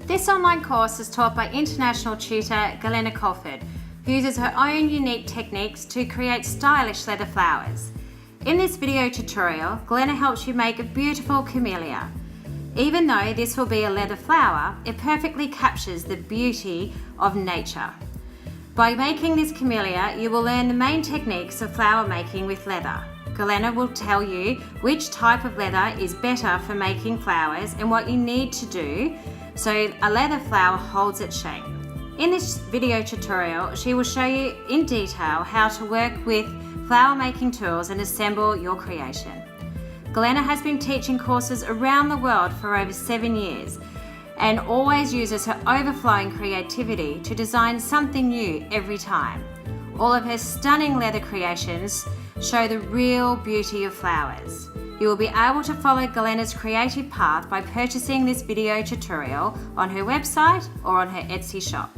This online course is taught by international tutor Galena Colford, who uses her own unique techniques to create stylish leather flowers. In this video tutorial, Galena helps you make a beautiful camellia. Even though this will be a leather flower, it perfectly captures the beauty of nature. By making this camellia, you will learn the main techniques of flower making with leather. Galena will tell you which type of leather is better for making flowers and what you need to do so a leather flower holds its shape. In this video tutorial, she will show you in detail how to work with flower making tools and assemble your creation. Galena has been teaching courses around the world for over 7 years and always uses her overflowing creativity to design something new every time. All of her stunning leather creations show the real beauty of flowers. You will be able to follow Galena's creative path by purchasing this video tutorial on her website or on her Etsy shop.